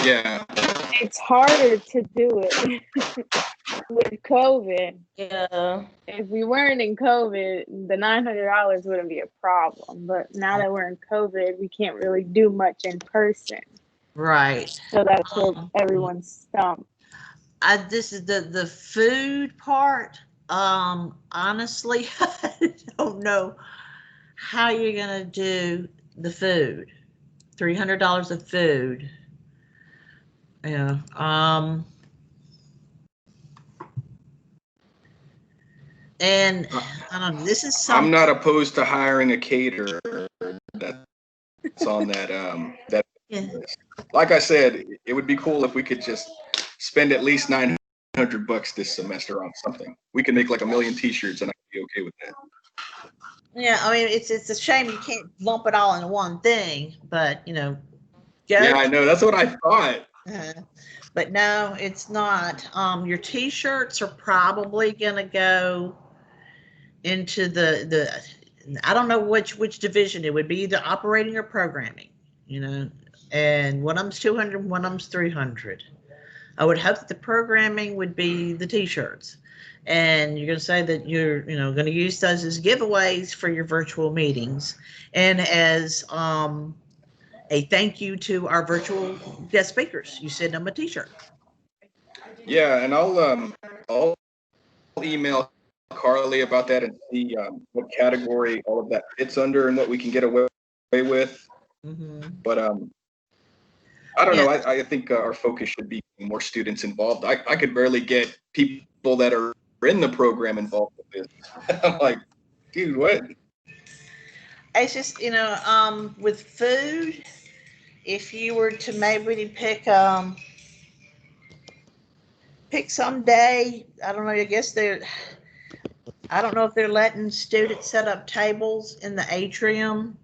Yeah. It's harder to do it with COVID. Yeah. If we weren't in COVID, the $900 wouldn't be a problem. But now that we're in COVID, we can't really do much in person. Right. So that's where everyone's stumped. This is the food part. Honestly, I don't know how you're gonna do the food. $300 of food. Yeah. And I don't know. This is something. I'm not opposed to hiring a caterer that's on that that Yeah. list. Like I said, it would be cool if we could just spend at least $900 this semester on something. We can make like 1 million t-shirts and I'd be okay with that. Yeah, I mean, it's a shame you can't lump it all in one thing, but you know. Yeah, I know. That's what I thought. But no, it's not. Your t-shirts are probably gonna go into the I don't know which division it would be, either operating or programming, you know, and one of them's 200, one of them's 300. I would hope that the programming would be the t-shirts, and you're going to say that you're going to use those as giveaways for your virtual meetings and as a thank you to our virtual guest speakers. You send them a t-shirt. Yeah, and I'll email Carly about that and see what category all of that fits under and what we can get away with. But I don't know. I think our focus should be more students involved. I could barely get people that are in the program involved with this. I'm like, dude, what? It's just, with food, if you were to maybe pick some day, I don't know, I don't know if they're letting students set up tables in the atrium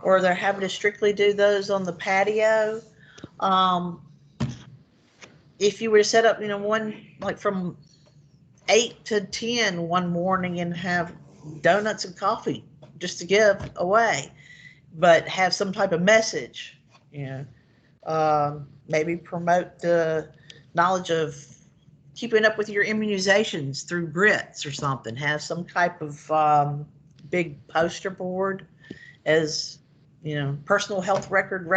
or they're having to strictly do those on the patio. If you were to set up, one like from 8 to 10 one morning and have donuts and coffee just to give away, but have some type of message, maybe promote the knowledge of keeping up with your immunizations through grits or something, have some type of big poster board as, personal health record,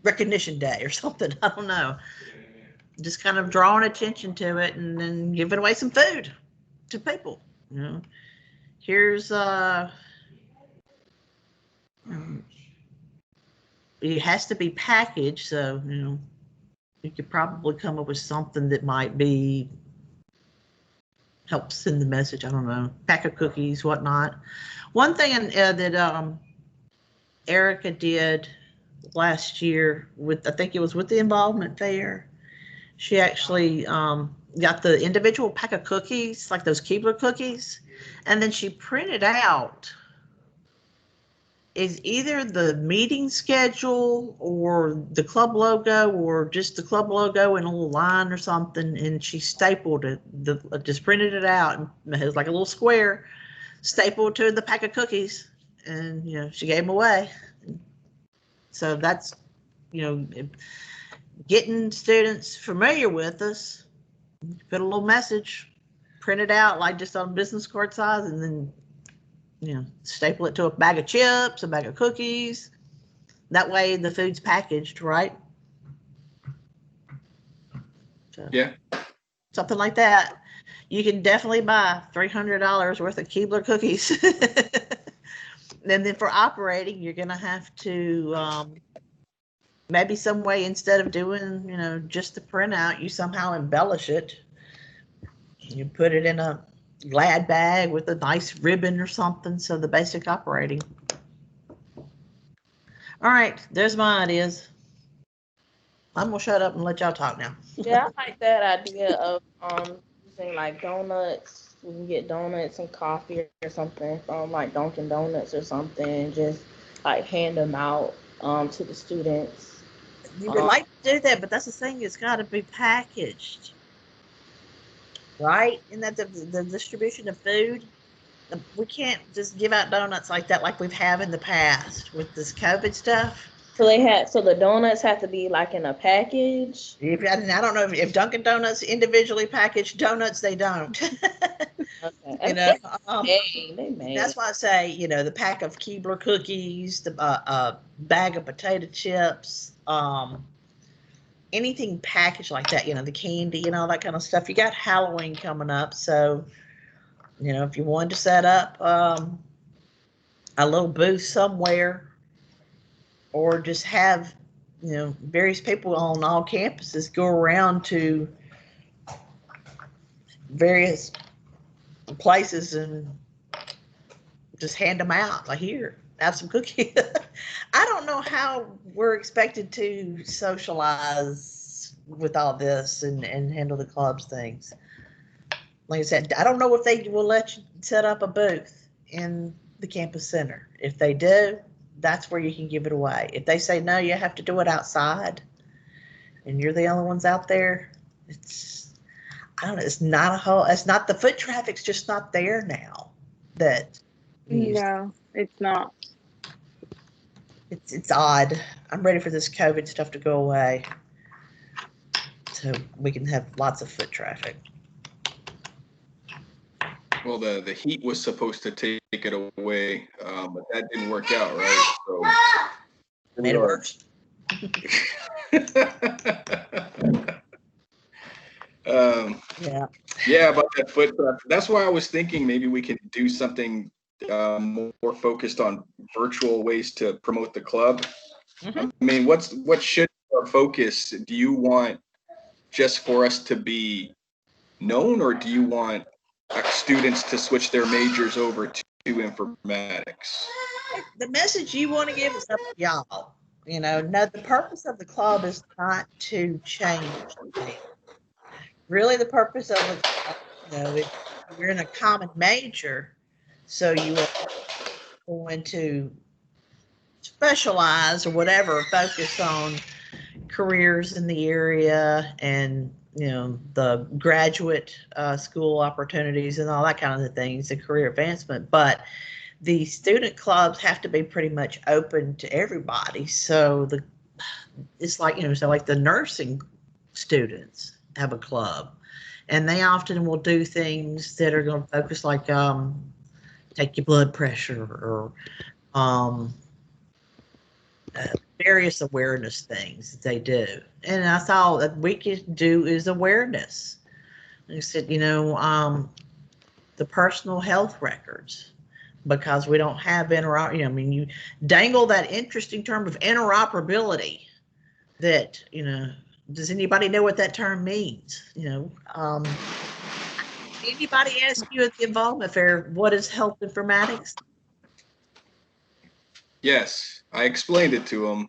recognition day or something. I don't know. Just kind of drawing attention to it and then giving away some food to people. Here's it has to be packaged, so you could probably come up with something that might be help send the message. I don't know, pack of cookies, whatnot. One thing that Erica did last year I think it was with the involvement fair. She actually got the individual pack of cookies, like those Keebler cookies, and then she printed out is either the meeting schedule or the club logo or just the club logo in a little line or something, and she stapled it, just printed it out, and it was like a little square, stapled to the pack of cookies, and she gave them away. So that's getting students familiar with us, put a little message, print it out like just on business card size, and then staple it to a bag of chips, a bag of cookies. That way the food's packaged, right? So, yeah. Something like that. You can definitely buy $300 worth of Keebler cookies. And then for operating, you're going to have to maybe some way, instead of doing, just the printout, you somehow embellish it. You put it in a Glad bag with a nice ribbon or something. So the basic operating. All right, there's my ideas. I'm gonna shut up and let y'all talk now. Yeah, I like that idea of using like donuts. We can get donuts and coffee or something from like Dunkin' Donuts or something. Just like hand them out to the students. You would like to do that, but that's the thing. It's got to be packaged. Right? Isn't that the distribution of food? We can't just give out donuts like that like we've had in the past with this COVID stuff. So the donuts have to be like in a package. I don't know if Dunkin' Donuts individually packaged donuts, they don't. Okay. Um, They made. that's why I say, the pack of Keebler cookies, the bag of potato chips, anything packaged like that, the candy and all that kind of stuff. You got Halloween coming up, so if you wanted to set up a little booth somewhere, or just have various people on all campuses go around to various places and just hand them out, like, here, have some cookies. I don't know how we're expected to socialize with all this and handle the clubs things. Like I said, I don't know if they will let you set up a booth in the campus center. If they do, that's where you can give it away. If they say no, you have to do it outside, and you're the only ones out there, I don't know, it's not the foot traffic's just not there now. No, it's not. It's odd. I'm ready for this COVID stuff to go away, so we can have lots of foot traffic. Well, the heat was supposed to take it away, but that didn't work out, right? So Made it worse. Yeah. Yeah, about that foot traffic. That's why I was thinking maybe we could do something more focused on virtual ways to promote the club. I mean, what should our focus? Do you want just for us to be known, or do you want students to switch their majors over to informatics? The message you want to give is up to y'all. No, the purpose of the club is not to change things. Really, the purpose of it, if you're in a common major, so you are going to specialize or whatever, focus on careers in the area and the graduate school opportunities and all that kind of things, the career advancement. But the student clubs have to be pretty much open to everybody. So it's like so like the nursing students have a club, and they often will do things that are going to focus, like take your blood pressure, or various awareness things that they do. And I thought that we could do is awareness. I said, the personal health records, because we don't have you dangle that interesting term of interoperability that, does anybody know what that term means? Anybody ask you at the involvement fair, what is health informatics? Yes, I explained it to them,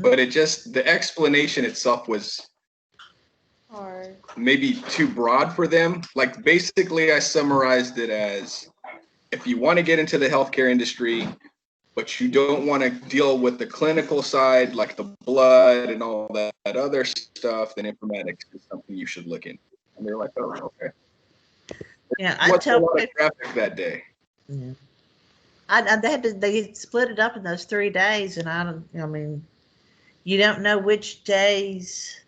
but the explanation itself was Hard. maybe too broad for them. Like, basically, I summarized it as, if you want to get into the healthcare industry, but you don't want to deal with the clinical side, like the blood and all that other stuff, then informatics is something you should look into. And they're like, oh, okay. Yeah, I tell a lot of traffic that day. Yeah. They split it up in those 3 days, and you don't know which days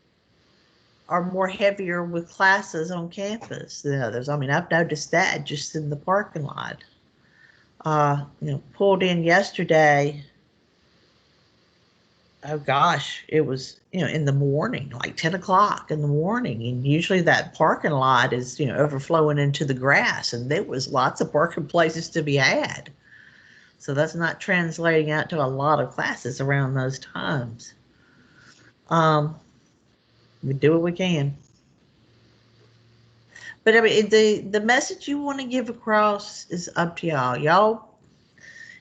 are more heavier with classes on campus than others. I've noticed that just in the parking lot. Pulled in yesterday. Oh gosh, it was, in the morning, like 10 o'clock in the morning. And usually that parking lot is, overflowing into the grass, and there was lots of parking places to be had. So that's not translating out to a lot of classes around those times. We do what we can. But the message you want to give across is up to y'all.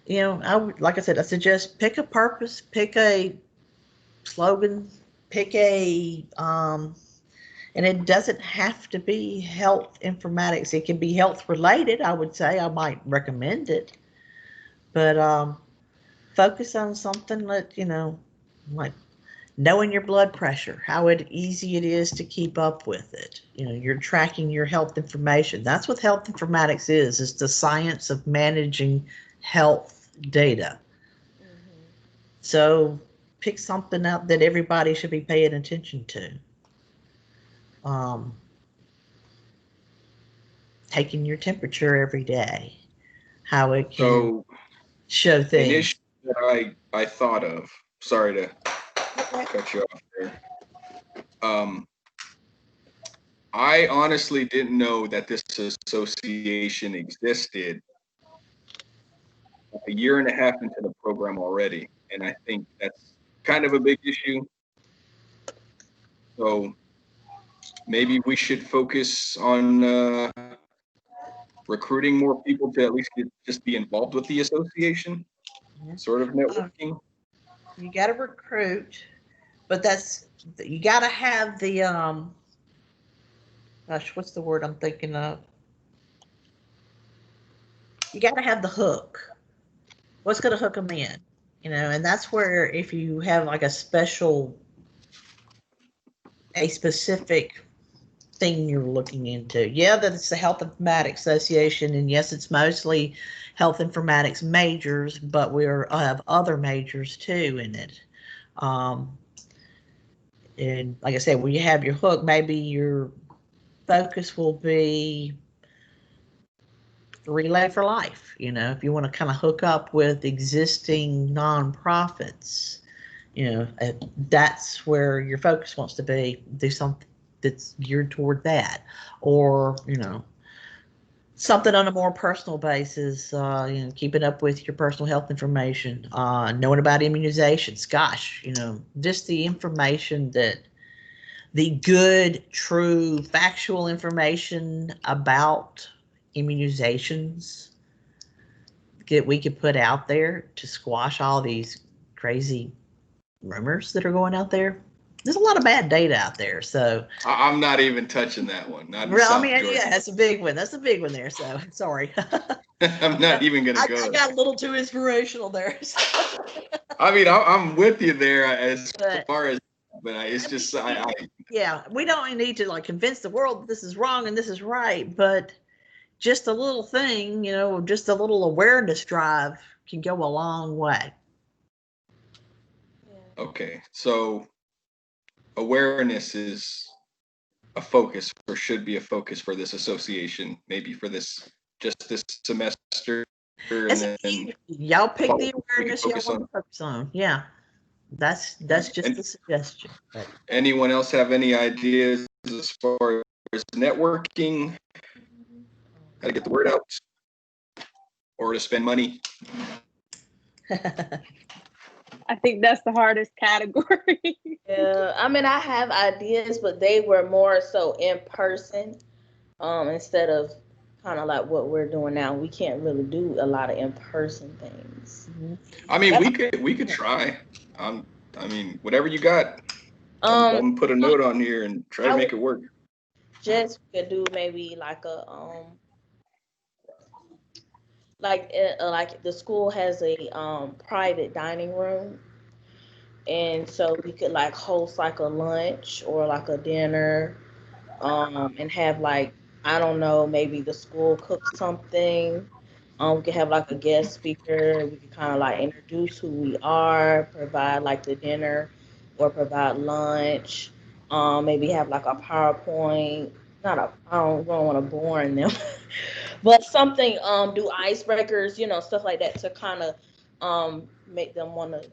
Y'all, like I said, I suggest pick a purpose, pick a slogan, pick and it doesn't have to be health informatics. It can be health related. I would say I might recommend it, but focus on something that like knowing your blood pressure, how easy it is to keep up with it. You're tracking your health information. That's what health informatics is the science of managing health data. So pick something out that everybody should be paying attention to. Taking your temperature every day, how it can show An things. issue that I thought of, sorry to cut you off there. I honestly didn't know that this association existed a year and a half into the program already. And I think that's kind of a big issue. So maybe we should focus on recruiting more people to at least just be involved with the association, sort of networking. You got to recruit, but you got to have the gosh, what's the word I'm thinking of? You got to have the hook. What's going to hook them in? And that's where if you have like a specific thing you're looking into. Yeah, that it's the Health Informatics Association, and yes, it's mostly health informatics majors, but we have other majors too in it. And like I said, when you have your hook, maybe your focus will be Relay for Life. If you want to kind of hook up with existing nonprofits, that's where your focus wants to be. Do something that's geared toward that, or something on a more personal basis. Keeping up with your personal health information, knowing about immunizations. Gosh, just the information the good, true, factual information about immunizations we could put out there to squash all these crazy rumors that are going out there. There's a lot of bad data out there, so I'm not even touching that one. Not in South Georgia. Yeah, that's a big one. That's a big one there. So sorry. I'm not even gonna go. I got a little too inspirational there. So. I mean, I'm with you there as far as, but it's just yeah, we don't need to convince the world that this is wrong and this is right, but just a little thing, just a little awareness drive can go a long way. Okay, so awareness is a focus, or should be a focus for this association, maybe for this semester. And then y'all pick the awareness y'all want to focus on. Yeah, that's just a suggestion. But. Anyone else have any ideas as far as networking, how to get the word out, or to spend money? I think that's the hardest category. Yeah, I mean, I have ideas, but they were more so in person, instead of kind of like what we're doing now. We can't really do a lot of in-person things. I mean, we could try. I mean, whatever you got. I'm put a note on here and try to make it work. Just could do maybe like a like the school has a private dining room, and so we could like host like a lunch or like a dinner, and have like, I don't know, maybe the school cook something. We could have like a guest speaker. We could kind of like introduce who we are, provide like the dinner, or provide lunch. Maybe have like a PowerPoint. I don't want to bore them, but something. Do icebreakers, stuff like that to kind of make them want to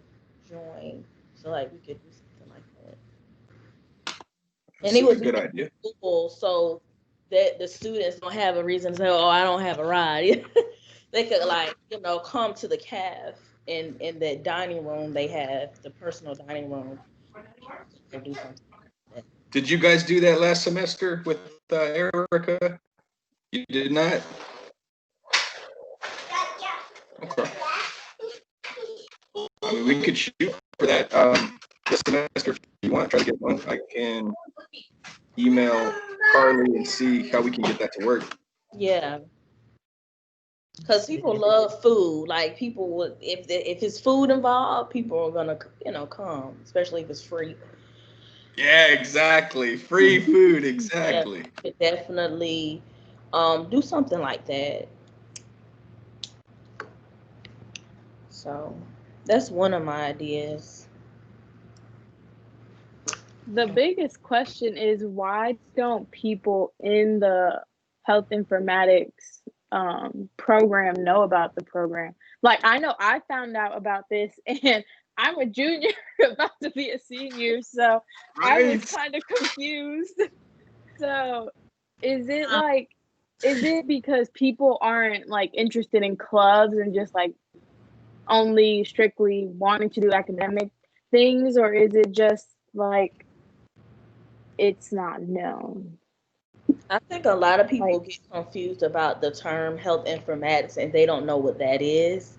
join. So like we could do something like that. And it was a good idea. School, so that the students don't have a reason to say, "Oh, I don't have a ride." They could come to the caf in that dining room. They have the personal dining room. Do something. Did you guys do that last semester with Erica? You did not? Okay. I mean, we could shoot for that this semester if you want to try to get one. I can email Carly and see how we can get that to work. Yeah. Because people love food. Like, people would, if it's food involved, people are gonna come, especially if it's free. Yeah, exactly. Free food, exactly. Yeah, definitely do something like that. So That's one of my ideas. The biggest question is why don't people in the health informatics program know about the program? Like, I know I found out about this, and I'm a junior about to be a senior, so I was Right. kind of confused. So, is it Um, like, is it because people aren't like interested in clubs and just like only strictly wanting to do academic things, or is it just like it's not known? I think a lot of people Like, get confused about the term health informatics and they don't know what that is.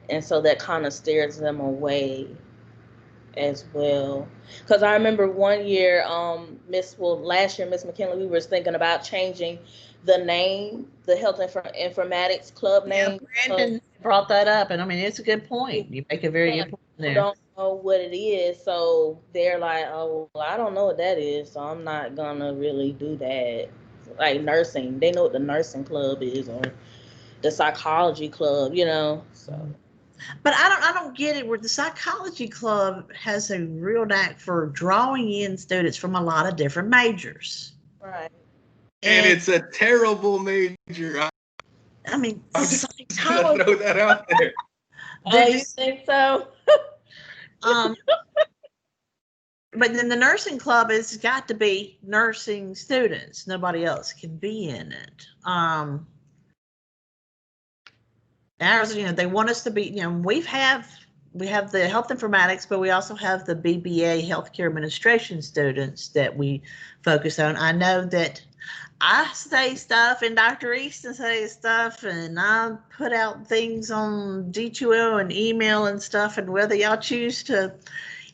And so that kind of steers them away as well. Because I remember one year, last year, Miss McKinley, we were thinking about changing the name, the Informatics Club yeah, name. Brandon brought that up, and I mean, it's a good point. You make a very Yeah, good point people there. don't know what it is, so they're like, "Oh, well, I don't know what that is, so I'm not gonna really do that." Like nursing, they know what the nursing club is or the psychology club, you know. So But I don't get it where the psychology club has a real knack for drawing in students from a lot of different majors. right. And And it's a terrible major. I mean, I'm just gonna psychology, throw that out there. Oh, they're you just, think so? um, but then the nursing club has got to be nursing students. Nobody else can be in it. Ours, they want us to be, we have the health informatics, but we also have the BBA healthcare administration students that we focus on. I know that I say stuff and Dr. Easton says stuff, and I put out things on D2L and email and stuff, and whether y'all choose to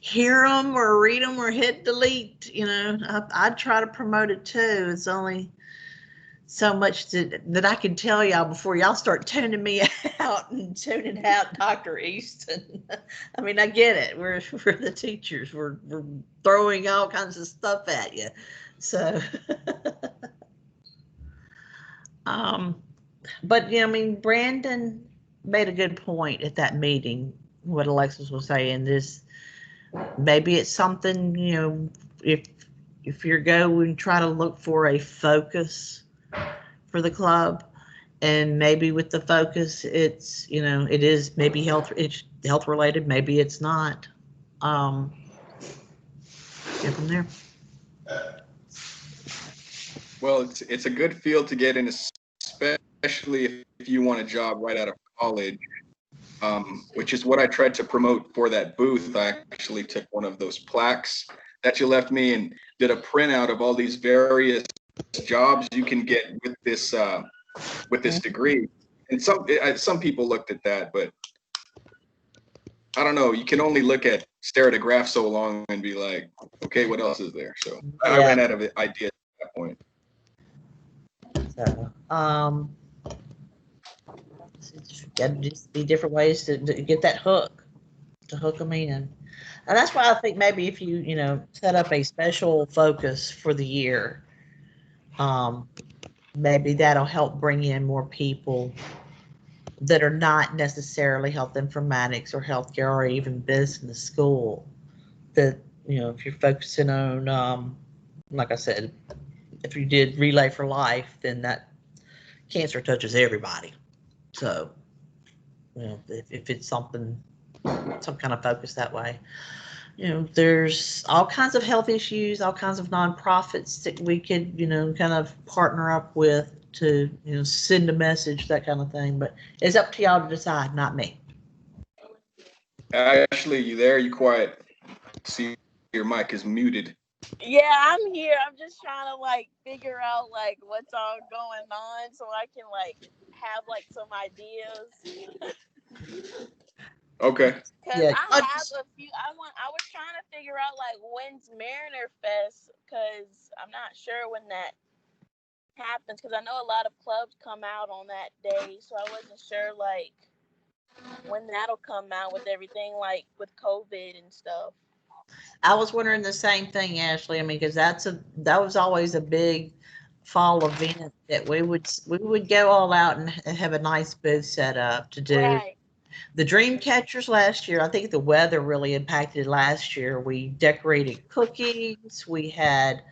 hear them or read them or hit delete, I try to promote it too. It's only so much that I can tell y'all before y'all start tuning me out and tuning out Dr. Easton. I mean, I get it. We're the teachers. We're throwing all kinds of stuff at you. So, um, but I mean, Brandon made a good point at that meeting. What Alexis was saying is maybe it's something, if you're going try to look for a focus for the club, and maybe with the focus it's it is maybe it's health related, maybe it's not. um Get from there. Well, it's a good field to get in, especially if you want a job right out of college, which is what I tried to promote for that booth. I actually took one of those plaques that you left me and did a printout of all these various jobs you can get with this degree. And some people looked at that, but I don't know. You can only stare at a graph so long and be like, okay, what else is there? So I Yeah. ran out of ideas at that point. So it's got to just be different ways to get that hook, to hook them in. And that's why I think maybe if you set up a special focus for the year, maybe that'll help bring in more people that are not necessarily health informatics or healthcare or even business school. That if you're focusing on, like I said, if you did Relay for Life, then that cancer touches everybody. So if it's some kind of focus that way, there's all kinds of health issues, all kinds of nonprofits that we could kind of partner up with to send a message, that kind of thing. But it's up to y'all to decide, not me. Ashley, you there? You quiet? See, your mic is muted. Yeah, I'm here. I'm just trying to like figure out like what's all going on so I can like have like some ideas. Okay. Cause Yeah. I have a few. I was trying to figure out like when's Mariner Fest. Cause I'm not sure when that happens. Cause I know a lot of clubs come out on that day, so I wasn't sure like when that'll come out with everything like with COVID and stuff. I was wondering the same thing, Ashley. I mean, because that was always a big fall event that we would go all out and have a nice booth set up to do. Right. The dream catchers last year, I think the weather really impacted last year. We decorated cookies. We had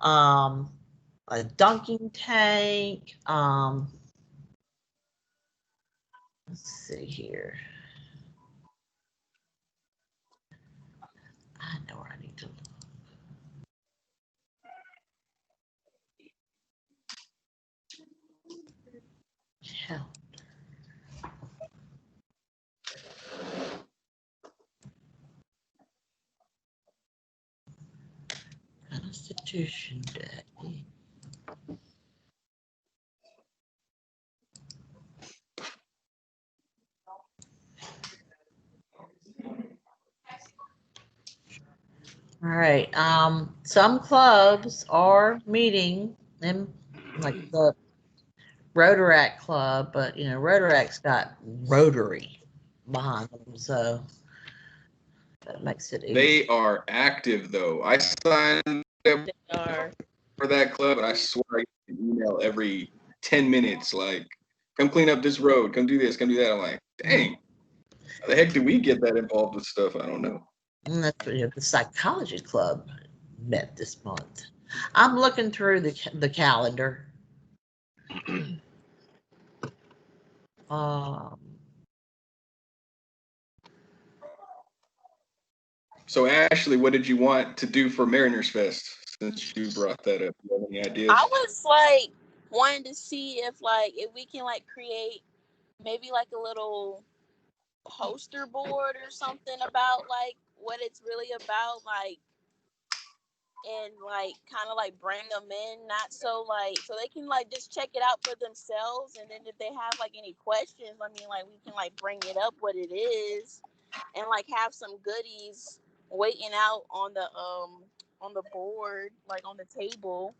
a dunking tank. Let's see here. I know where I need to look. Calendar. Constitution Day. All right. Some clubs are meeting in like the Rotaract Club, but you know, Rotaract's got Rotary behind them, so that makes it easy. They are active though. I signed up They are. for that club, and I swear I get an email every 10 minutes, like, come clean up this road, come do this, come do that. I'm like, dang, how the heck do we get that involved with stuff? I don't know. And that's what, you know, the Psychology Club met this month. I'm looking through the calendar. Um, So Ashley, what did you want to do for Mariners Fest since you brought that up? Do you have any ideas? I was like wanting to see if we can like create maybe like a little poster board or something about like what it's really about, like, and like kind of like bring them in, not so like so they can like just check it out for themselves, and then if they have like any questions, I mean, like we can like bring it up what it is, and like have some goodies waiting out on the board, like on the table.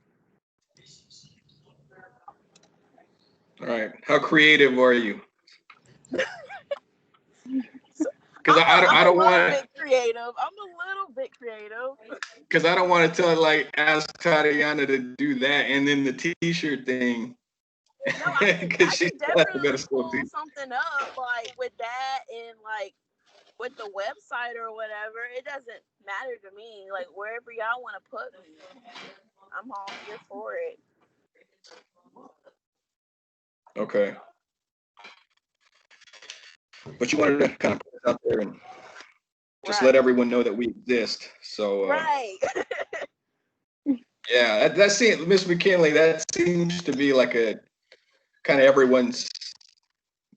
All right. How creative are you? Because I'm I a don't little want bit creative. I'm a little bit creative. because I don't want to tell like ask Tatiana to do that and then the T-shirt thing. No, I Because she can still has to go to definitely school pull too. something up like with that and like with the website or whatever. It doesn't matter to me. Like wherever y'all want to put me, I'm all here for it. Okay. But you wanted to kind of put it out there and just let Right. everyone know that we exist. So Right. yeah, that seems Miss McKinley. That seems to be like a kind of everyone's.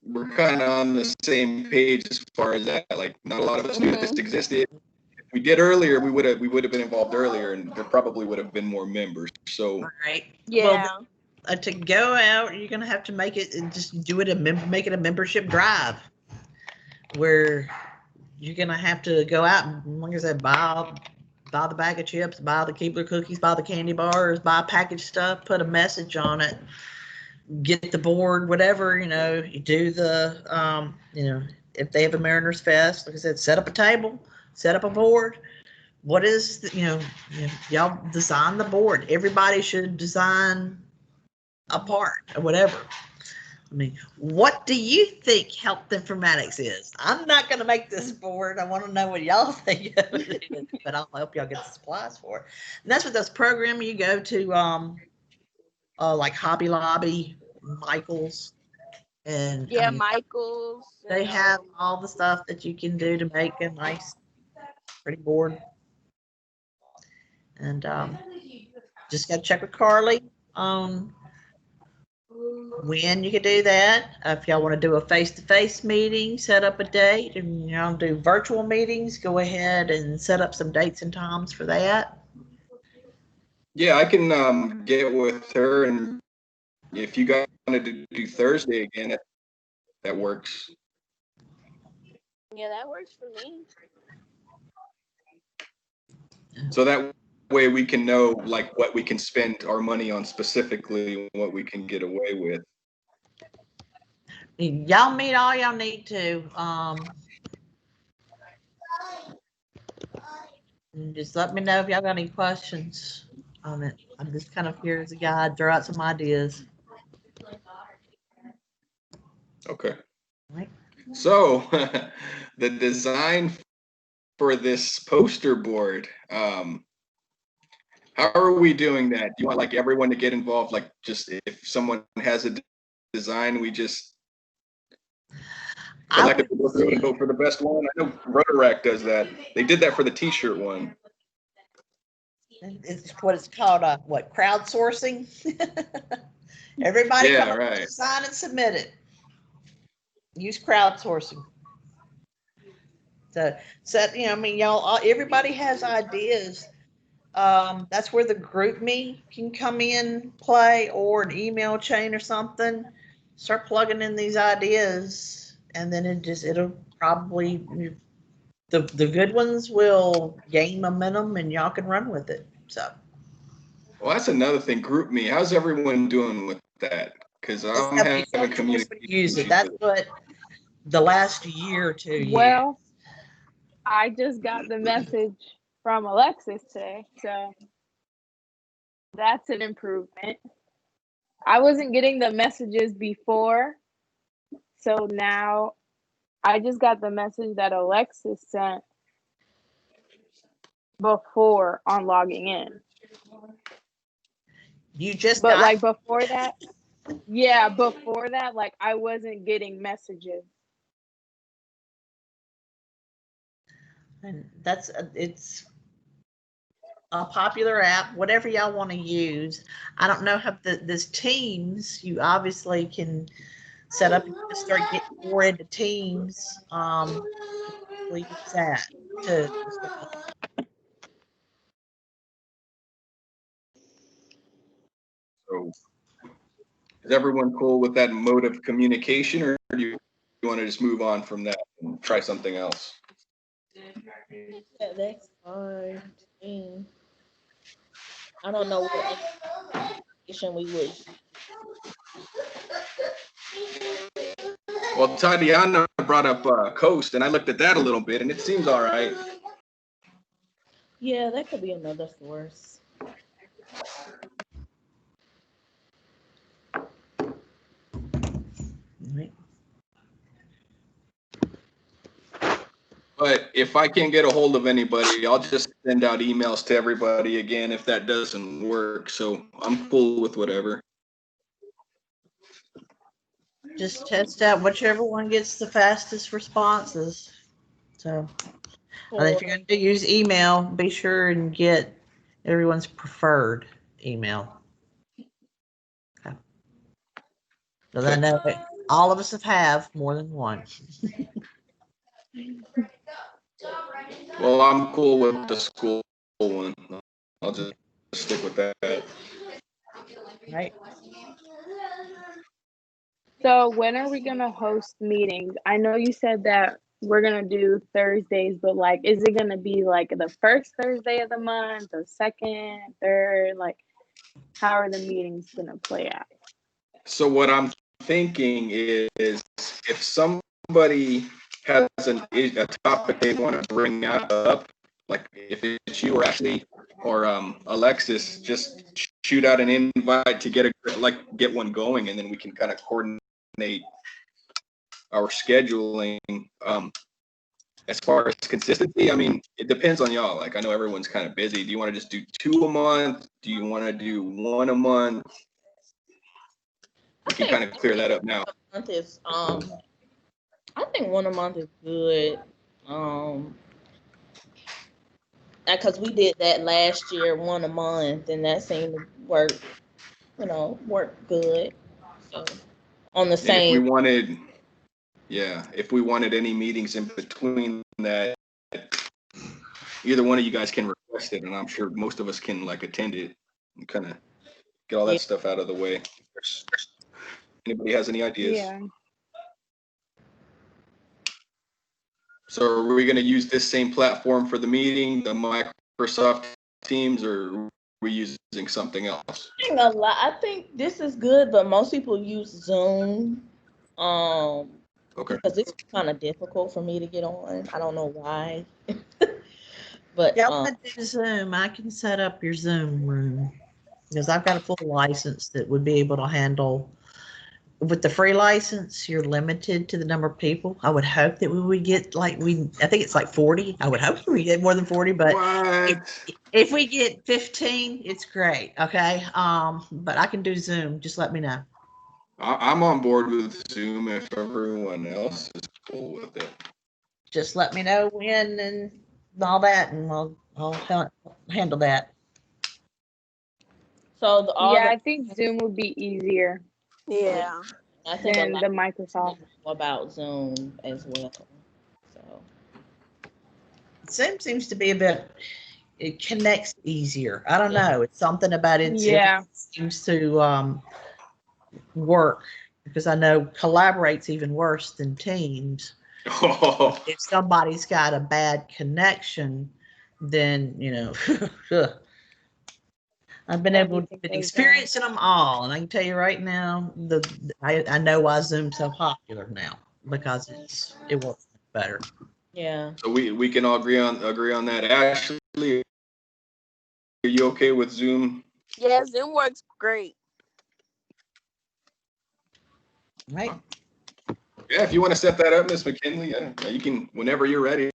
We're kind of on the same page as far as that. Like, not a lot of us knew this existed. If we did earlier, we would have been involved earlier, and there probably would have been more members. So all right. Yeah. Well, to go out, you're gonna have to make it and just do it make it a membership drive, where you're gonna have to go out and, like I said, buy the bag of chips, buy the Keebler cookies, buy the candy bars, buy packaged stuff, put a message on it, get the board, whatever, you know, you do the, you know, if they have a Mariners Fest, like I said, set up a table, set up a board. What is, y'all design the board. Everybody should design a part or whatever. I mean, what do you think health informatics is? I'm not going to make this board. I want to know what y'all think of it, but I'll help y'all get the supplies for it. And that's what those programs you go to, like Hobby Lobby, Michaels, and Yeah, Michael's. they have all the stuff that you can do to make a nice, pretty board. And just got to check with Carly on when you can do that. If y'all want to do a face-to-face meeting, set up a date, and y'all do virtual meetings, go ahead and set up some dates and times for that. yeah, I can get with her, and if you guys wanted to do Thursday again, that works. Yeah, that works for me. So that way we can know like what we can spend our money on specifically, and what we can get away with. Y'all meet all y'all need to. And just let me know if y'all got any questions on it. I'm just kind of here as a guide, throw out some ideas. Okay. Right. So the design for this poster board, how are we doing that? Do you want like everyone to get involved? Like just if someone has a design, we just collectively go through and vote for the best one? I know Rotaract does that. They did that for the t-shirt one. It's what it's called, what, crowdsourcing? Everybody come up with a design and submit it. Use crowdsourcing. So you know, I mean, y'all, everybody has ideas. That's where the group me can come in, play, or an email chain or something. Start plugging in these ideas, and then it'll probably, the good ones will gain momentum, and y'all can run with it. So. Well, that's another thing. Group me. How's everyone doing with that? Because I'm having communication. Use it. That's what the last year or two. Well, I just got the message from Alexis today, so that's an improvement. I wasn't getting the messages before, so now I just got the message that Alexis sent before on logging in. You just but like before that, yeah, before that, like I wasn't getting messages. And that's it's a popular app, whatever y'all want to use. I don't know how this Teams, you obviously can set up and start getting more into Teams. Use that to. So is everyone cool with that mode of communication, or do you want to just move on from that and try something else? Yeah, that's fine. I don't know what application we would. Well, Tatiana brought up Coast, and I looked at that a little bit, and it seems all right. Yeah, that could be another source. But if I can't get a hold of anybody, I'll just send out emails to everybody again if that doesn't work. So I'm cool with whatever. Just test out whichever one gets the fastest responses. So and if you're going to use email, be sure and get everyone's preferred email. Okay. Because I know all of us have more than one. Well, I'm cool with the school one. I'll just stick with that. Right. So when are we gonna host meetings? I know you said that we're gonna do Thursdays, but like, is it gonna be like the first Thursday of the month, the second, third? Like, how are the meetings gonna play out? So what I'm thinking is, if somebody has a topic they want to bring up, like if it's you or Ashley or Alexis, just shoot out an invite to get one going, and then we can kind of coordinate our scheduling. As far as consistency, I mean, it depends on y'all. Like, I know everyone's kind of busy. Do you want to just do 2 a month? Do you want to do 1 a month? We can kind of clear that up now. Month is I think 1 a month is good. Because we did that last year, 1 a month, and that seemed to work. Work good. So on the same. If we wanted any meetings in between that, either one of you guys can request it, and I'm sure most of us can like attend it and kind of get all that stuff out of the way. Anybody has any ideas? Yeah. So are we going to use this same platform for the meeting, the Microsoft Teams, or are we using something else? I think this is good, but most people use Zoom. Okay. Because it's kind of difficult for me to get on. I don't know why. But yeah, I do Zoom. I can set up your Zoom room because I've got a full license that would be able to handle with the free license, you're limited to the number of people. I would hope that we would get I think it's like 40. I would hope we get more than 40, but if we get 15, it's great. Okay. But I can do Zoom. Just let me know. I'm on board with Zoom if everyone else is cool with it. Just let me know when and all that, and I'll handle that. So I think Zoom would be easier Yeah. I think than the Microsoft. about Zoom as well. So Zoom seems to be a bit. It connects easier. I don't know. It's something about it. Yeah. It seems to work, because I know Collaborate's even worse than Teams. Oh. If somebody's got a bad connection, then I've been able to experience them all, and I can tell you right now, I know why Zoom's so popular now, because it works better. yeah. So we can all agree on that. Ashley, are you okay with Zoom? Yeah, Zoom works great. Right. Yeah, if you want to set that up, Miss McKinley, you can whenever you're ready.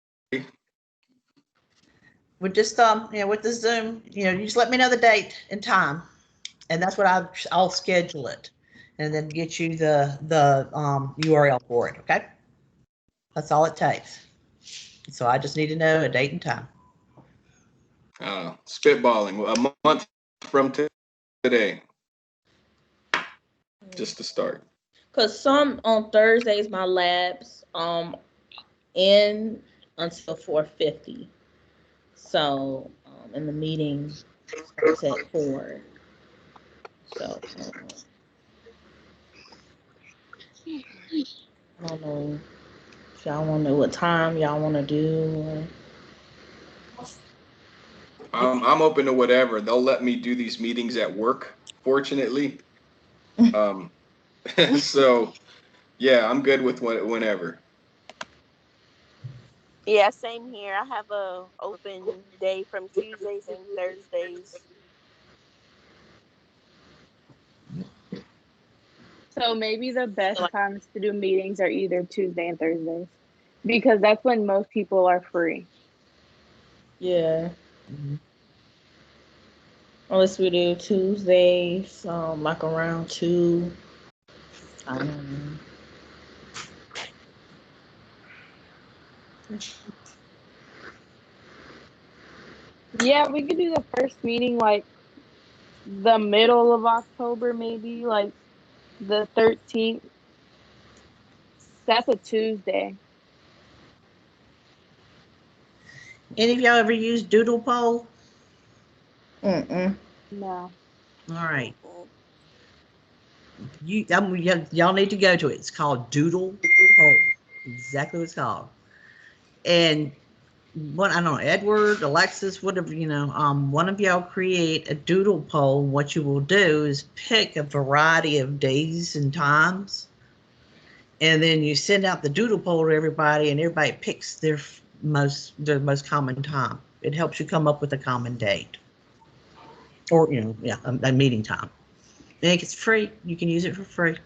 With just with the Zoom, you just let me know the date and time, and that's what I'll schedule it, and then get you the URL for it. Okay, that's all it takes. So I just need to know a date and time. Spitballing a month from today, just to start. Cause some on Thursdays my labs end until 4:50. So and the meeting starts at 4. So I don't know if y'all want to know what time y'all want to do. I'm open to whatever. They'll let me do these meetings at work, fortunately. So yeah, I'm good with whenever. Yeah, same here. I have a open day from Tuesdays and Thursdays. So maybe the best times to do meetings are either Tuesday and Thursdays, because that's when most people are free. Yeah. Mm-hmm. Unless we do Tuesdays, like around 2. I don't know. Yeah, we could do the first meeting like the middle of October, maybe like the 13th. That's a Tuesday. Any of y'all ever use Doodle Poll? No. All right. Y'all need to go to it. It's called Doodle Poll. Exactly what it's called. And I don't know, Edward, Alexis, whatever, one of y'all create a doodle poll. What you will do is pick a variety of days and times, and then you send out the doodle poll to everybody, and everybody picks their most common time. It helps you come up with a common date, or a meeting time. And it's free. You can use it for free.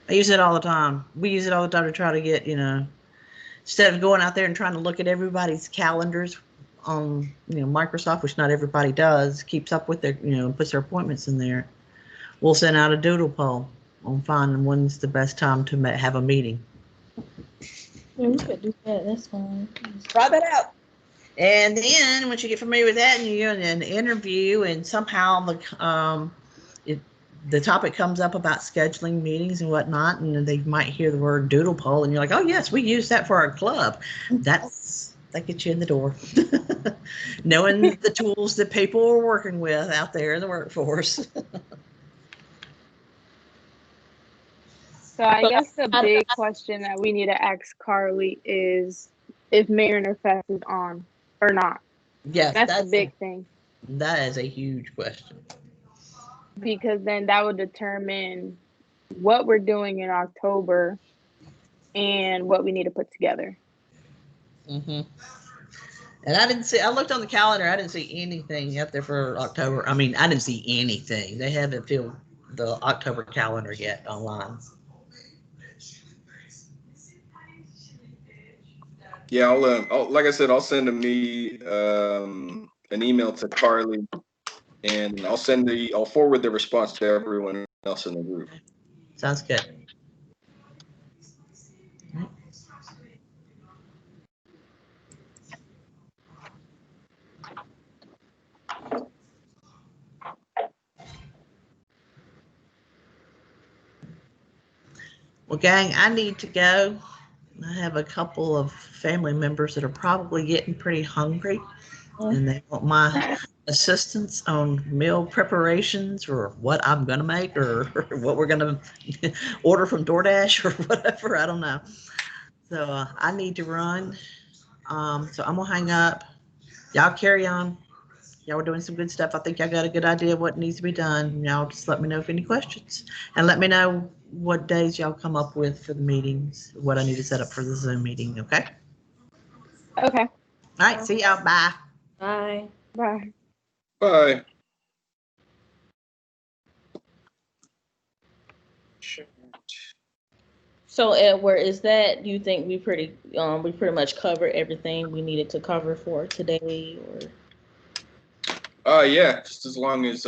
I use it all the time. We use it all the time to try to get, instead of going out there and trying to look at everybody's calendars on Microsoft, which not everybody does, keeps up with their puts their appointments in there. We'll send out a doodle poll on finding when's the best time to have a meeting. Yeah, we could do that. That's fine. Try that out. And then once you get familiar with that, and you're in an interview, and somehow the topic comes up about scheduling meetings and whatnot, and they might hear the word doodle poll, and you're like, oh yes, we use that for our club. That gets you in the door. Knowing the tools that people are working with out there in the workforce. So I guess the big question that we need to ask Carly is if Mariner Fest is on or not. Yes, that's the big thing. That is a huge question. Because then that would determine what we're doing in October and what we need to put together. Mm-hmm. And I looked on the calendar, I didn't see anything up there for October. I mean, I didn't see anything. They haven't filled the October calendar yet online. Yeah, like I said, I'll send an email to Carly, and I'll forward the response to everyone else in the group. Sounds good. Well, gang, I need to go. I have a couple of family members that are probably getting pretty hungry, and they want my assistance on meal preparations or what I'm gonna make or what we're gonna order from DoorDash or whatever. I don't know. So I need to run. So I'm gonna hang up. Y'all carry on. Y'all are doing some good stuff. I think y'all got a good idea of what needs to be done. Y'all just let me know if any questions, and let me know what days y'all come up with for the meetings, what I need to set up for the Zoom meeting. Okay. Okay. All right. See y'all. Bye. Bye. Bye. Bye. So Edward, is that you think we pretty much covered everything we needed to cover for today, or? Yeah, just as long as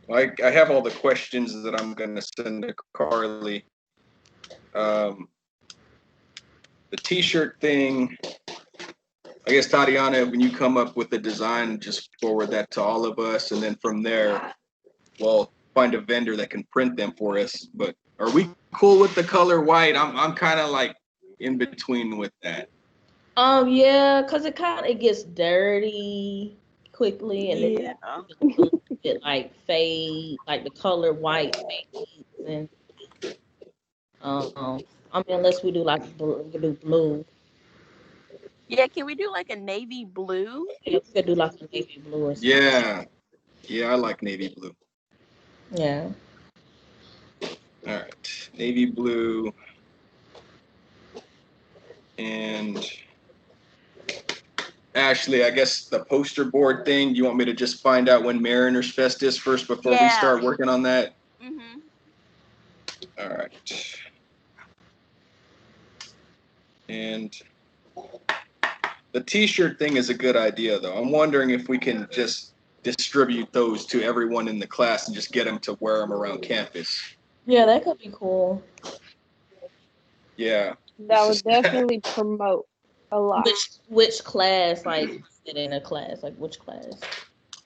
like I have all the questions that I'm gonna send to Carly. The T-shirt thing, I guess, Tatiana, when you come up with the design, just forward that to all of us, and then from there, we'll find a vendor that can print them for us. But are we cool with the color white? I'm kind of like in between with that. Yeah, cause it gets dirty quickly, and Yeah. then it like fade, like the color white fades, and I mean, unless we do like we could do blue. Yeah, can we do like a navy blue? Yeah, we could do like a navy blue or something. Yeah, I like navy blue. Yeah. All right, navy blue. And Ashley, I guess the poster board thing, you want me to just find out when Mariners Fest is first before we start working on that? Mm-hmm. All right. And the T-shirt thing is a good idea, though. I'm wondering if we can just distribute those to everyone in the class and just get them to wear them around campus. Yeah, that could be cool. Yeah. That would definitely promote a lot. Which class, like, sit in a class? Like, which class?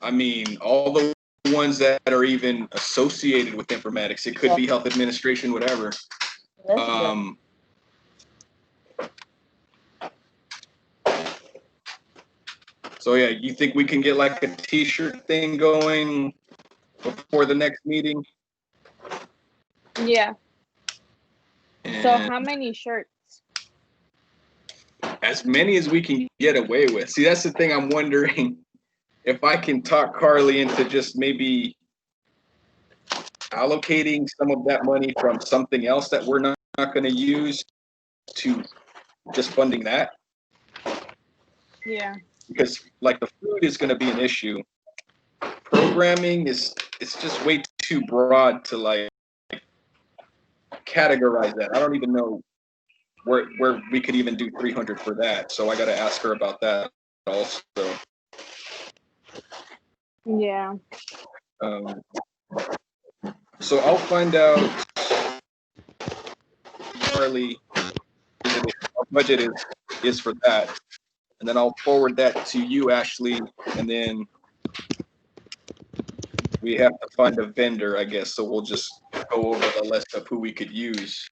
I mean, all the ones that are even associated with informatics. It could be health administration, whatever. So yeah, you think we can get like a T-shirt thing going before the next meeting? Yeah. And So how many shirts? as many as we can get away with. See, that's the thing I'm wondering if I can talk Carly into just maybe allocating some of that money from something else that we're not going to use to just funding that. Yeah. Because like the food is going to be an issue. Programming it's just way too broad to like categorize that. I don't even know where we could even do 300 for that. So I got to ask her about that also. Yeah. So I'll find out, Carly, our budget is for that, and then I'll forward that to you, Ashley, and then we have to find a vendor, I guess. So we'll just go over the list of who we could use.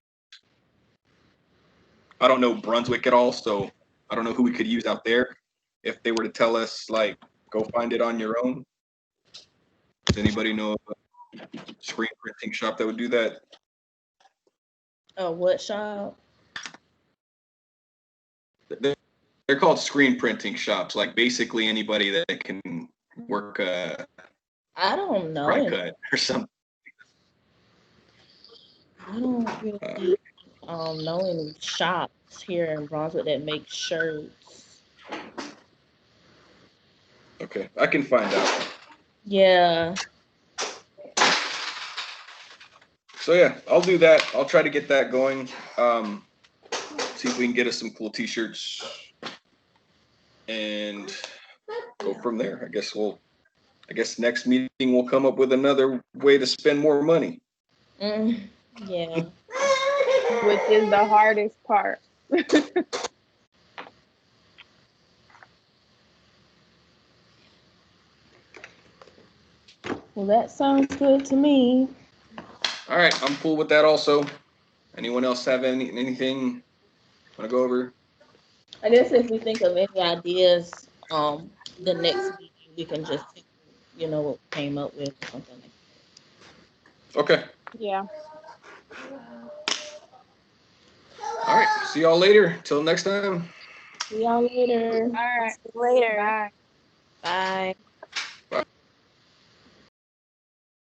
I don't know Brunswick at all, so I don't know who we could use out there. If they were to tell us, like, go find it on your own. Does anybody know of a screen printing shop that would do that? What shop? They're called screen printing shops. Like basically anybody that can work a I don't know. fry cut or something. I don't really know any shops here in Brunswick that make shirts. Okay, I can find out. Yeah. So yeah, I'll do that. I'll try to get that going. See if we can get us some cool T-shirts and go from there. I guess next meeting we'll come up with another way to spend more money. Yeah. Which is the hardest part. Well, that sounds good to me. All right, I'm cool with that also. Anyone else have anything want to go over? I guess if we think of any ideas, the next meeting we can just, what we came up with or something like Okay. Yeah. All right. See y'all later. Till next time. that. See y'all later. All right. See you later. Bye. Bye.